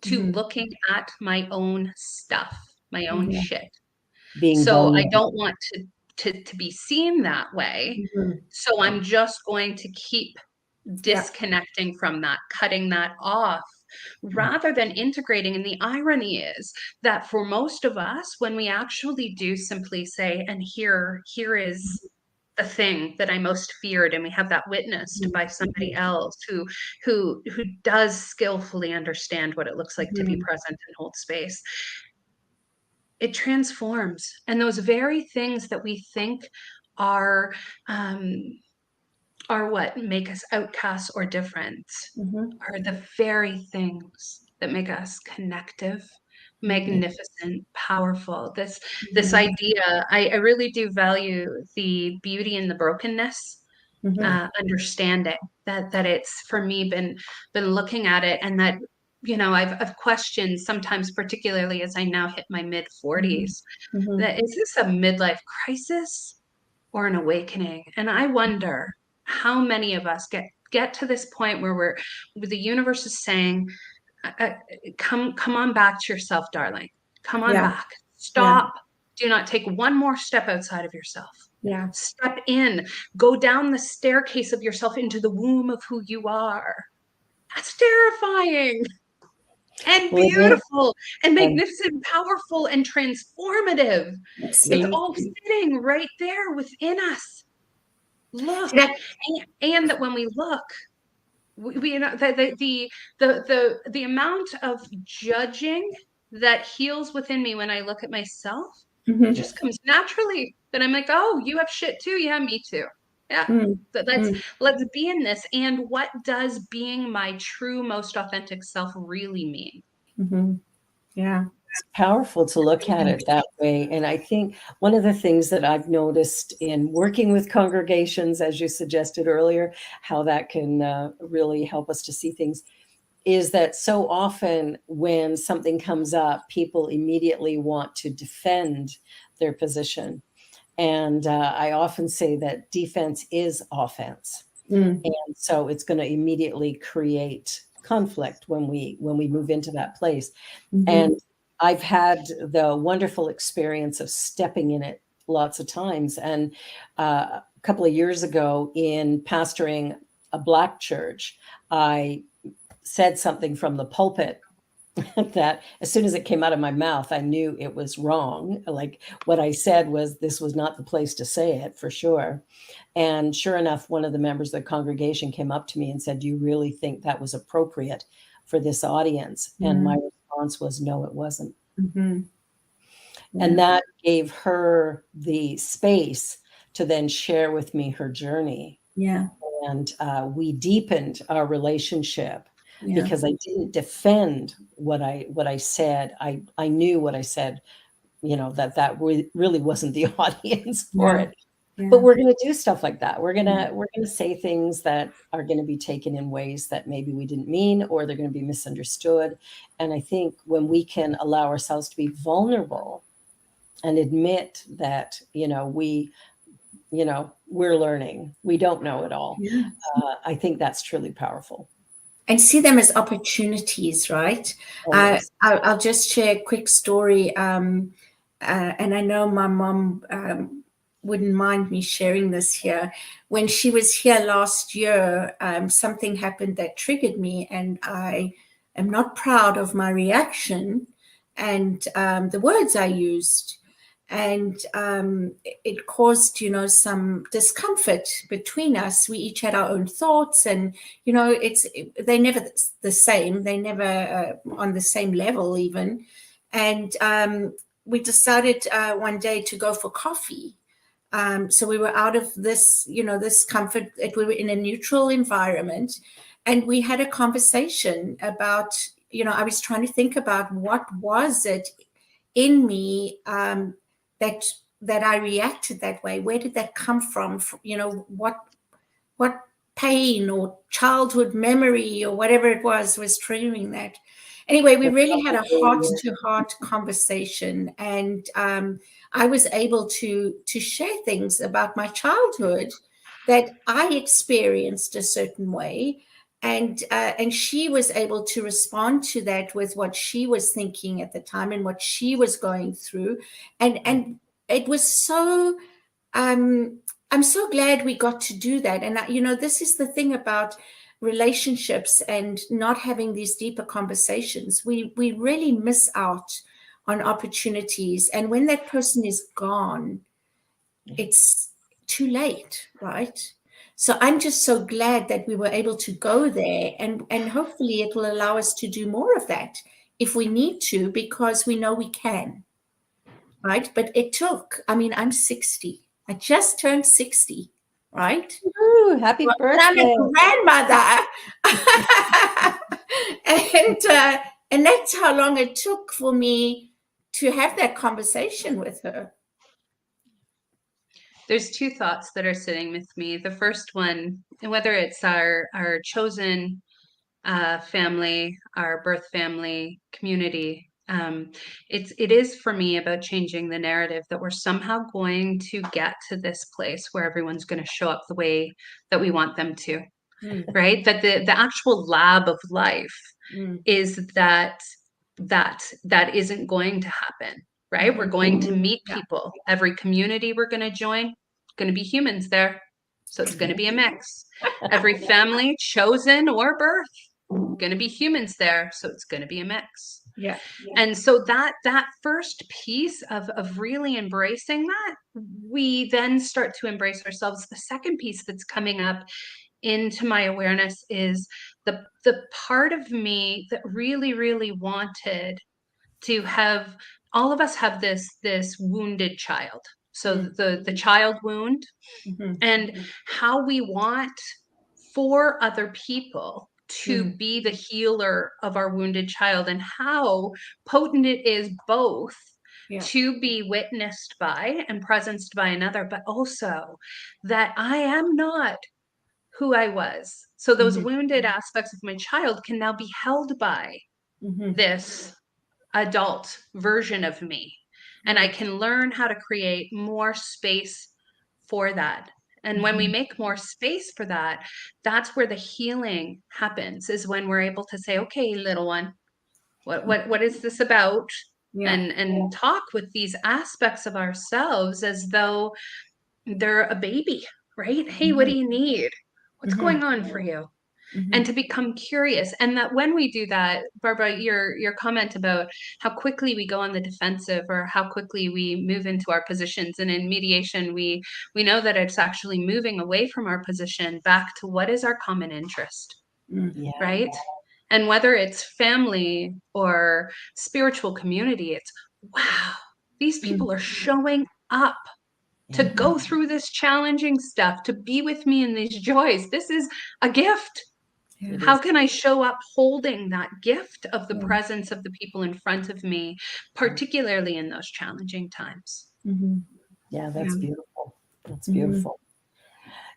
Speaker 4: to looking at my own stuff, my own shit. So I don't want to be seen that way. So I'm just going to keep disconnecting from that, cutting that off, rather than integrating. And the irony is that for most of us, when we actually do simply say, and here is the thing that I most feared, and we have that witnessed by somebody else who does skillfully understand what it looks like to be present and hold space, it transforms. And those very things that we think are what make us outcasts or different are the very things that make us connective, magnificent, powerful. This idea, I really do value the beauty in the brokenness, understanding that it's, for me, been looking at it, and that, you know, I've questioned sometimes, particularly as I now hit my mid 40s, that is this a midlife crisis or an awakening? And I wonder how many of us get to this point where the universe is saying, come on back to yourself, darling. Come on back. Stop. Do not take one more step outside of yourself. Step in. Go down the staircase of yourself into the womb of who you are. That's terrifying. And beautiful and magnificent, powerful and transformative. It's all sitting right there within us. Look, and that when we look, we you know, the amount of judging that heals within me when I look at myself just comes naturally. That I'm like, oh, you have shit too. Yeah, me too. Yeah, let's be in this. And what does being my true, most authentic self really mean?
Speaker 2: It's powerful to look at it that way. And I think one of the things that I've noticed in working with congregations, as you suggested earlier, how that can really help us to see things, is that so often when something comes up, people immediately want to defend their position. And I often say that defense is offense. And so it's going to immediately create conflict when we move into that place. And I've had the wonderful experience of stepping in it lots of times. And a couple of years ago, in pastoring a Black church, I said something from the pulpit that as soon as it came out of my mouth, I knew it was wrong. Like what I said was, this was not the place to say it, for sure. And sure enough, one of the members of the congregation came up to me and said, "Do you really think that was appropriate for this audience?" And my response was, "No, it wasn't."
Speaker 3: Mm-hmm. Yeah.
Speaker 2: And that gave her the space to then share with me her journey.
Speaker 3: Yeah.
Speaker 2: And we deepened our relationship.
Speaker 3: Yeah.
Speaker 2: Because I didn't defend what I said. I knew what I said, that really wasn't the audience for it.
Speaker 3: Yeah.
Speaker 2: But we're going to do stuff like that. We're going to say things that are going to be taken in ways that maybe we didn't mean, or they're going to be misunderstood. And I think when we can allow ourselves to be vulnerable and admit that, we're learning, we don't know it all.
Speaker 3: Yeah.
Speaker 2: I think that's truly powerful.
Speaker 3: And see them as opportunities, right?
Speaker 2: Always.
Speaker 3: I'll just share a quick story. And I know my mom wouldn't mind me sharing this here. When she was here last year, something happened that triggered me, and I am not proud of my reaction and the words I used. And it caused, some discomfort between us. We each had our own thoughts, and they're never the same. They're never on the same level even. And we decided one day to go for coffee. So we were out of this, this comfort. We were in a neutral environment, and we had a conversation about, I was trying to think about what was it in me that I reacted that way. Where did that come from? What pain or childhood memory or whatever it was triggering that. Anyway, we really had a heart-to-heart conversation, and I was able to share things about my childhood that I experienced a certain way, and she was able to respond to that with what she was thinking at the time and what she was going through, and it was so. I'm so glad we got to do that, and this is the thing about relationships and not having these deeper conversations. We really miss out on opportunities, and when that person is gone, it's too late, right? So I'm just so glad that we were able to go there, and hopefully it will allow us to do more of that if we need to, because we know we can, right? But it took, I'm 60. I just turned 60, right?
Speaker 2: Ooh, happy birthday.
Speaker 3: I'm a grandmother. And that's how long it took for me to have that conversation with her.
Speaker 4: There's two thoughts that are sitting with me. The first one, whether it's our chosen family, our birth family, community, it is for me about changing the narrative that we're somehow going to get to this place where everyone's going to show up the way that we want them to, right? That the actual lab of life is that isn't going to happen. Right? We're going to meet people. Every community we're going to join, going to be humans there. So it's going to be a mix. Every family, chosen or birth, going to be humans there. So it's going to be a mix.
Speaker 3: Yeah.
Speaker 4: And so that first piece of really embracing that, we then start to embrace ourselves. The second piece that's coming up into my awareness is the part of me that really, really wanted to have. All of us have this wounded child. So the child wound, and how we want for other people to be the healer of our wounded child, and how potent it is both to be witnessed by and presenced by another, but also that I am not who I was. So those wounded aspects of my child can now be held by this adult version of me, and I can learn how to create more space for that. And when we make more space for that, that's where the healing happens, is when we're able to say, okay, little one, what is this about? and talk with these aspects of ourselves as though they're a baby, right? Hey, what do you need? What's going on for you? And to become curious. And that when we do that, Barbara, your comment about how quickly we go on the defensive or how quickly we move into our positions. And in mediation, we know that it's actually moving away from our position back to what is our common interest, right? And whether it's family or spiritual community, it's, wow, these people are showing up to go through this challenging stuff, to be with me in these joys. This is a gift. How can I show up holding that gift of the presence of the people in front of me, particularly in those challenging times?
Speaker 2: Yeah, that's beautiful. That's beautiful.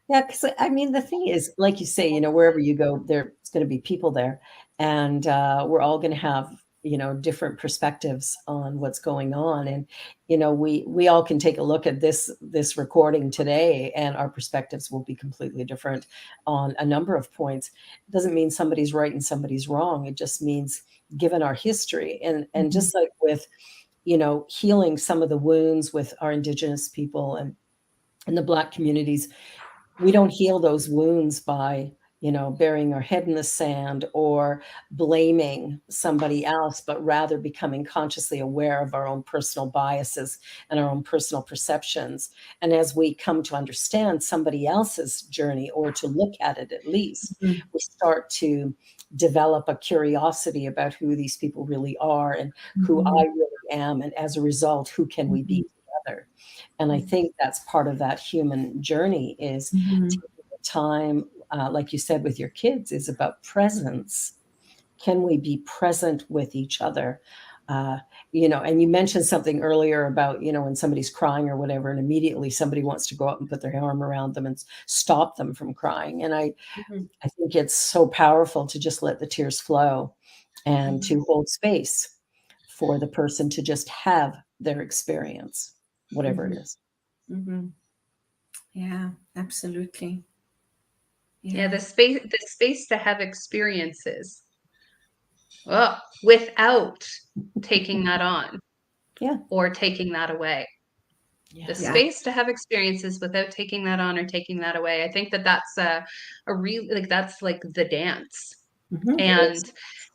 Speaker 2: Yeah, because I mean, the thing is, like you say, you know, wherever you go, there's going to be people there, and we're all going to have, you know, different perspectives on what's going on. And, you know, we all can take a look at this recording today, and our perspectives will be completely different on a number of points. It doesn't mean somebody's right and somebody's wrong. It just means, given our history, and just like with, you know, healing some of the wounds with our Indigenous people and the Black communities, we don't heal those wounds by, you know, burying our head in the sand or blaming somebody else, but rather becoming consciously aware of our own personal biases and our own personal perceptions. And as we come to understand somebody else's journey, or to look at it at least, we start to develop a curiosity about who these people really are and who I really am. And as a result, who can we be together? And I think that's part of that human journey, is taking the time, like you said, with your kids, is about presence. Can we be present with each other? You know, and you mentioned something earlier about, you know, when somebody's crying or whatever, and immediately somebody wants to go up and put their arm around them and stop them from crying. And I think it's so powerful to just let the tears flow and to hold space for the person to just have their experience, whatever it is.
Speaker 3: Yeah, absolutely.
Speaker 4: Yeah, the space to have experiences without taking that on or taking that away. The space to have experiences without taking that on or taking that away. I think that that's a real, like, that's like the dance.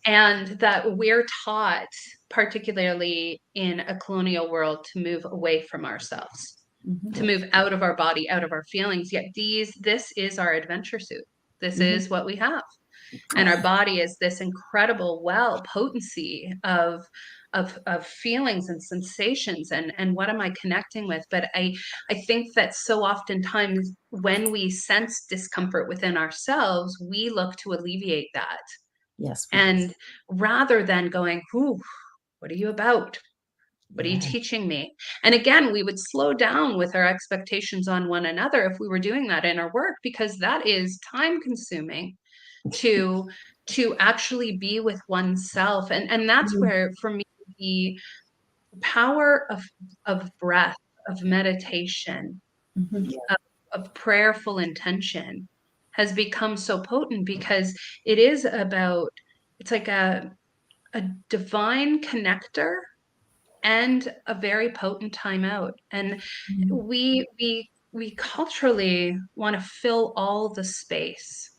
Speaker 4: And that we're taught, particularly in a colonial world, to move away from ourselves, to move out of our body, out of our feelings. Yet this is our adventure suit. This is what we have. And our body is this incredible potency of feelings and sensations, and what am I connecting with? But I think that so oftentimes when we sense discomfort within ourselves, we look to alleviate that.
Speaker 2: Yes.
Speaker 4: And rather than going, "Ooh, what are you about? What are you teaching me?" And again, we would slow down with our expectations on one another if we were doing that in our work, because that is time consuming to actually be with oneself. And that's where, for me, the power of breath, of meditation, of prayerful intention has become so potent, because it is about, it's like a divine connector and a very potent timeout. And we culturally want to fill all the space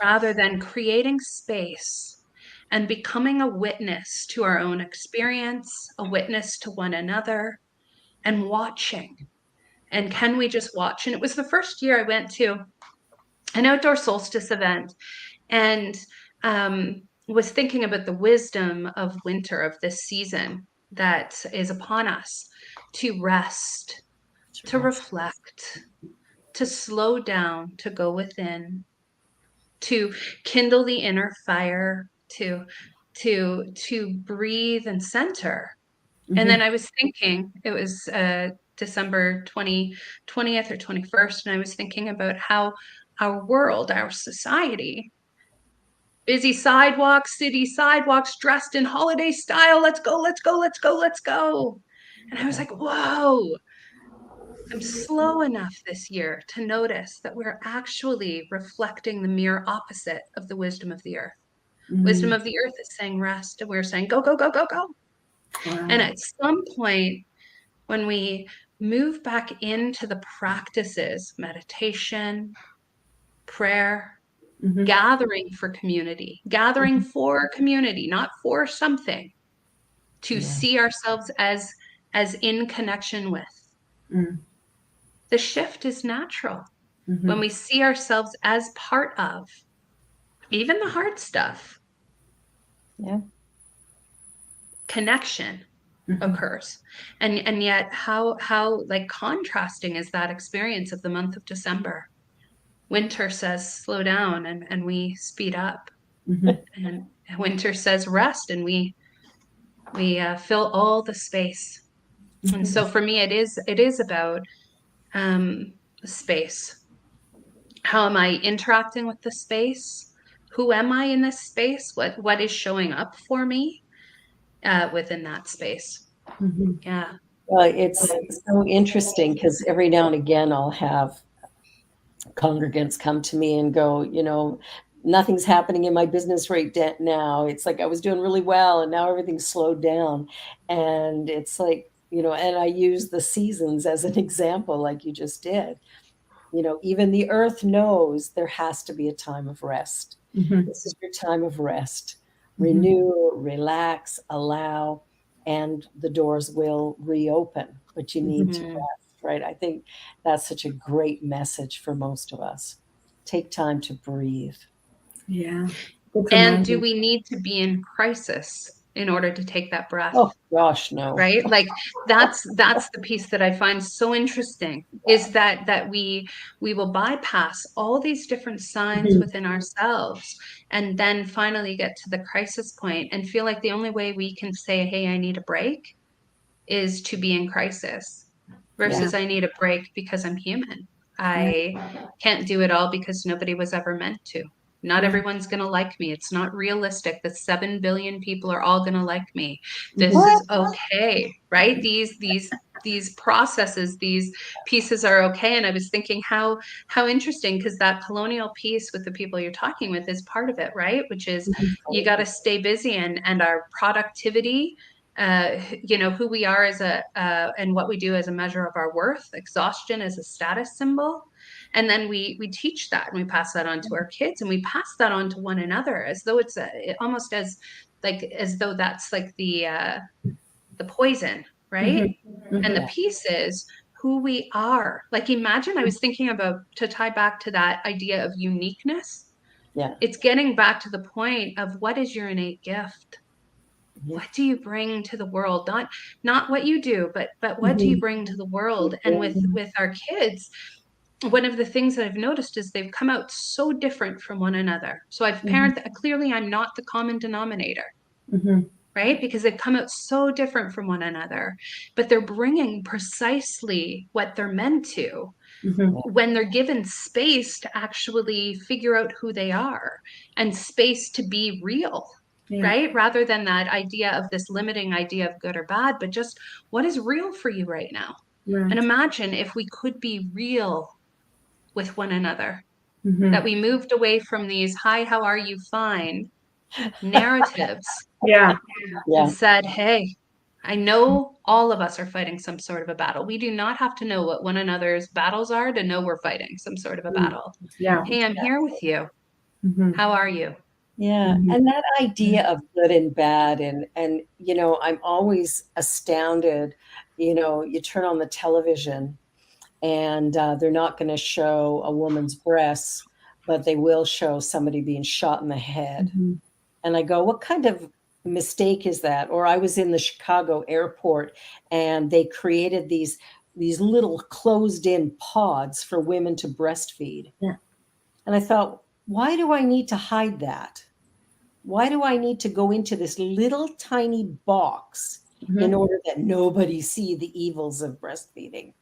Speaker 4: rather than creating space and becoming a witness to our own experience, a witness to one another, and watching. And can we just watch? And it was the first year I went to an outdoor solstice event, and was thinking about the wisdom of winter, of this season that is upon us, to rest, to reflect, to slow down, to go within, to kindle the inner fire, to breathe and center. And then I was thinking, it was December 20th or 21st, and I was thinking about how our world, our society, busy sidewalks, city sidewalks, dressed in holiday style. Let's go, let's go, let's go, let's go. And I was like, whoa, I'm slow enough this year to notice that we're actually reflecting the mere opposite of the wisdom of the earth. Wisdom of the earth is saying rest, and we're saying go, go, go, go, go. And at some point, when we move back into the practices, meditation, prayer, gathering for community, not for something, to see ourselves as in connection with. The shift is natural when we see ourselves as part of even the hard stuff. Connection occurs. And yet how like contrasting is that experience of the month of December. Winter says slow down, and we speed up. And winter says rest, and we fill all the space. And so for me, it is about space. How am I interacting with the space? Who am I in this space? What is showing up for me within that space? Yeah.
Speaker 2: Well, it's so interesting because every now and again I'll have congregants come to me and go, nothing's happening in my business right now. It's like I was doing really well and now everything's slowed down. And it's like, and I use the seasons as an example, like you just did. Even the earth knows there has to be a time of rest. This is your time of rest. Renew, relax, allow, and the doors will reopen, but you need to rest, right? I think that's such a great message for most of us. Take time to breathe.
Speaker 3: Yeah.
Speaker 4: And do we need to be in crisis in order to take that breath?
Speaker 2: Oh gosh, no.
Speaker 4: Right? Like that's the piece that I find so interesting, is that we will bypass all these different signs within ourselves and then finally get to the crisis point and feel like the only way we can say, hey, I need a break, is to be in crisis, versus I need a break because I'm human. I can't do it all because nobody was ever meant to. Not everyone's going to like me. It's not realistic that 7 billion people are all going to like me. This is okay, right? These processes, these pieces are okay. And I was thinking how interesting, because that colonial piece with the people you're talking with is part of it, right? Which is you got to stay busy, and our productivity, who we are as and what we do as a measure of our worth, exhaustion as a status symbol. And then we teach that, and we pass that on to our kids, and we pass that on to one another as though it's almost as though that's like the poison, right? And the piece is who we are. Like, imagine, I was thinking about, to tie back to that idea of uniqueness. It's getting back to the point of what is your innate gift? What do you bring to the world? Not what you do, but what do you bring to the world? And with our kids, one of the things that I've noticed is they've come out so different from one another. So I've parented, clearly I'm not the common denominator, right? Because they've come out so different from one another, but they're bringing precisely what they're meant to when they're given space to actually figure out who they are and space to be real. Right? Rather than that idea of this limiting idea of good or bad, but just what is real for you right now. And imagine if we could be real with one another, that we moved away from these hi, how are you, fine narratives, and said, hey, I know all of us are fighting some sort of a battle. We do not have to know what one another's battles are to know we're fighting some sort of a battle. Hey, I'm here with you. How are you?
Speaker 2: And that idea of good and bad, and I'm always astounded. You turn on the television and they're not going to show a woman's breasts, but they will show somebody being shot in the head. And I go, what kind of mistake is that? Or I was in the Chicago airport and they created these little closed in pods for women to breastfeed. And I thought, why do I need to hide that? Why do I need to go into this little tiny box in order that nobody see the evils of breastfeeding?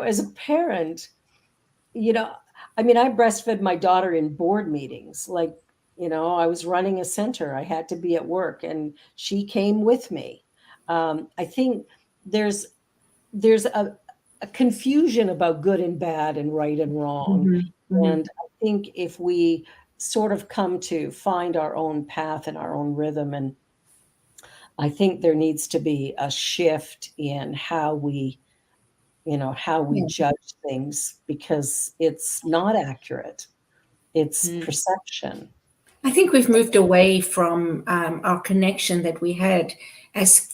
Speaker 2: As a parent, I breastfed my daughter in board meetings. Like, I was running a center. I had to be at work and she came with me. I think there's a confusion about good and bad and right and wrong. And I think if we sort of come to find our own path and our own rhythm and I think there needs to be a shift in how we, how we
Speaker 3: Yeah.
Speaker 2: judge things, because it's not accurate. It's perception.
Speaker 3: I think we've moved away from our connection that we had as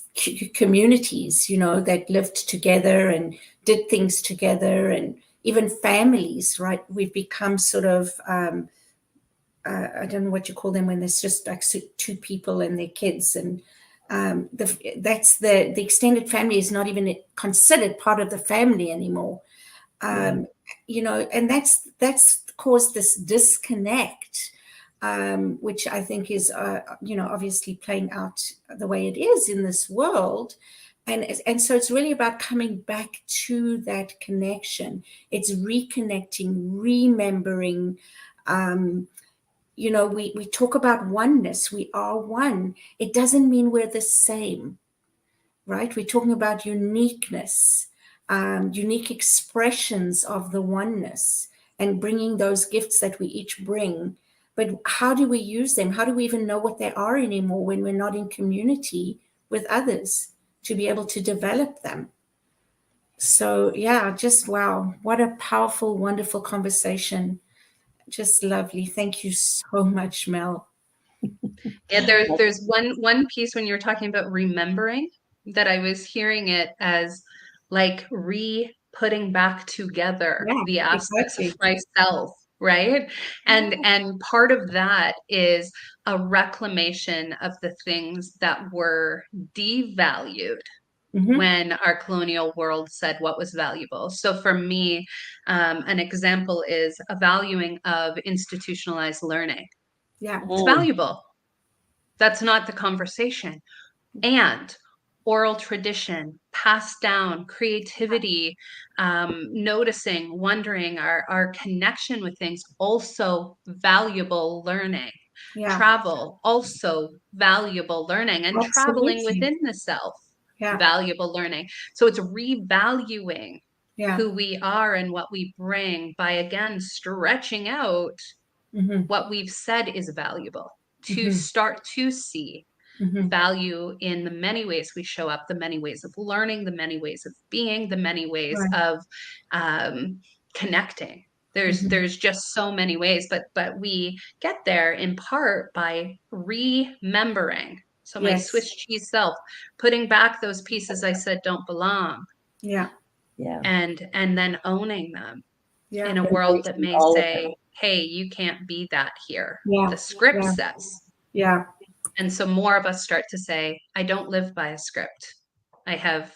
Speaker 3: communities, that lived together and did things together, and even families, right? We've become sort of, I don't know what you call them when there's just like two people and their kids, and that's the extended family is not even considered part of the family anymore. And that's caused this disconnect, which I think is, obviously playing out the way it is in this world. And so it's really about coming back to that connection. It's reconnecting, remembering. We talk about oneness. We are one. It doesn't mean we're the same, right? We're talking about uniqueness, unique expressions of the oneness, and bringing those gifts that we each bring. But how do we use them? How do we even know what they are anymore when we're not in community with others to be able to develop them? So, yeah, just wow. What a powerful, wonderful conversation. Just lovely. Thank you so much, Mel.
Speaker 4: Yeah, there's one piece when you were talking about remembering that I was hearing it as like putting back together the aspects of myself, right? And part of that is a reclamation of the things that were devalued when our colonial world said what was valuable. So for me, an example is a valuing of institutionalized learning.
Speaker 3: Yeah.
Speaker 4: It's valuable. That's not the conversation. And oral tradition, passed down, creativity, noticing, wondering, our connection with things, also valuable learning.
Speaker 3: Yeah.
Speaker 4: Travel, also valuable learning, and traveling within the self, valuable learning. So it's revaluing who we are and what we bring by, again, stretching out what we've said is valuable, to start to see value in the many ways we show up, the many ways of learning, the many ways of being, the many ways of connecting. There's just so many ways, but we get there in part by remembering. So my Swiss cheese self, putting back those pieces I said don't belong.
Speaker 3: Yeah.
Speaker 4: And then owning them in a
Speaker 2: And
Speaker 4: world that may
Speaker 2: all of
Speaker 4: say, hey, you can't be that here.
Speaker 3: Yeah.
Speaker 4: The script says.
Speaker 3: Yeah.
Speaker 4: And so more of us start to say, I don't live by a script. I have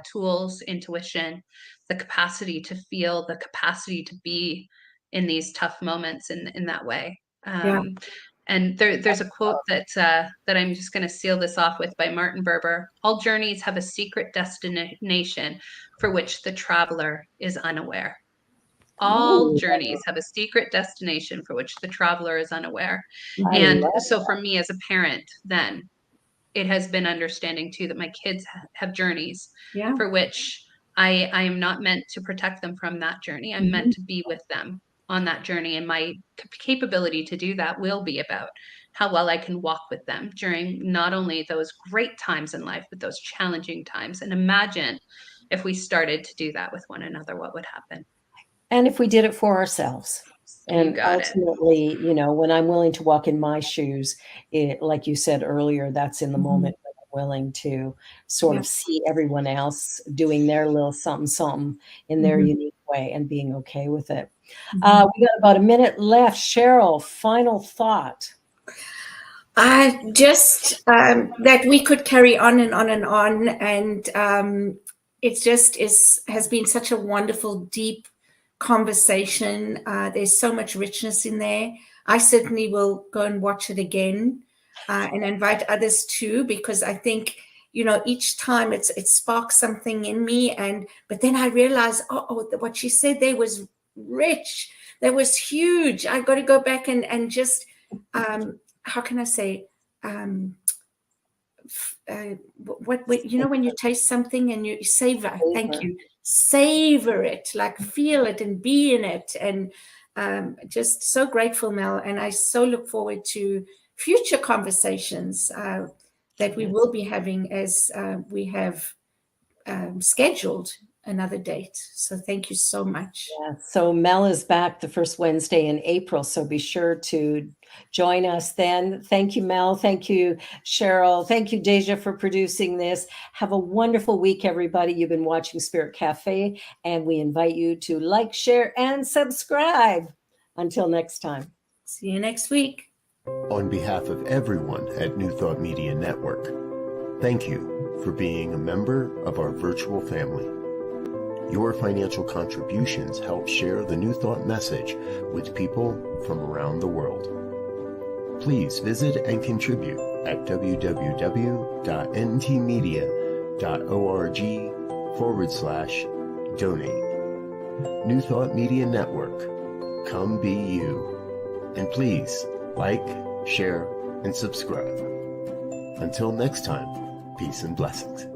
Speaker 4: tools, intuition, the capacity to feel, the capacity to be in these tough moments in that way. And there's a quote that I'm just going to seal this off with by Martin Buber. All journeys have a secret destination for which the traveler is unaware. All journeys have a secret destination for which the traveler is unaware. And so for me as a parent, then it has been understanding too that my kids have journeys for which I am not meant to protect them from that journey. I'm meant to be with them on that journey. And my capability to do that will be about how well I can walk with them during not only those great times in life, but those challenging times. And imagine if we started to do that with one another, what would happen?
Speaker 2: And if we did it for ourselves. And ultimately, when I'm willing to walk in my shoes, like you said earlier, that's in the moment that I'm willing to sort of see everyone else doing their little something in their unique way and being okay with it. We got about a minute left. Cheryl, final thought.
Speaker 3: Just that we could carry on and on and on. And it just has been such a wonderful, deep conversation. There's so much richness in there. I certainly will go and watch it again and invite others too, because I think, each time it sparks something in me. But then I realized, what she said there was rich. That was huge. I got to go back and just, how can I say, what when you taste something and you savor. Thank you. Savor it, like feel it and be in it. And just so grateful, Mel. And I so look forward to future conversations. that we will be having as we have scheduled another date. So thank you so much.
Speaker 2: Yeah. So Mel is back the first Wednesday in April. So be sure to join us then. Thank you, Mel. Thank you, Cheryl. Thank you, Deja, for producing this. Have a wonderful week, everybody. You've been watching Spirit Cafe, and we invite you to like, share, and subscribe. Until next time.
Speaker 3: See you next week.
Speaker 5: On behalf of everyone at New Thought Media Network, thank you for being a member of our virtual family. Your financial contributions help share the New Thought message with people from around the world. Please visit and contribute at www.ntmedia.org/donate. New Thought Media Network, come be you. And please like, share, and subscribe. Until next time, peace and blessings.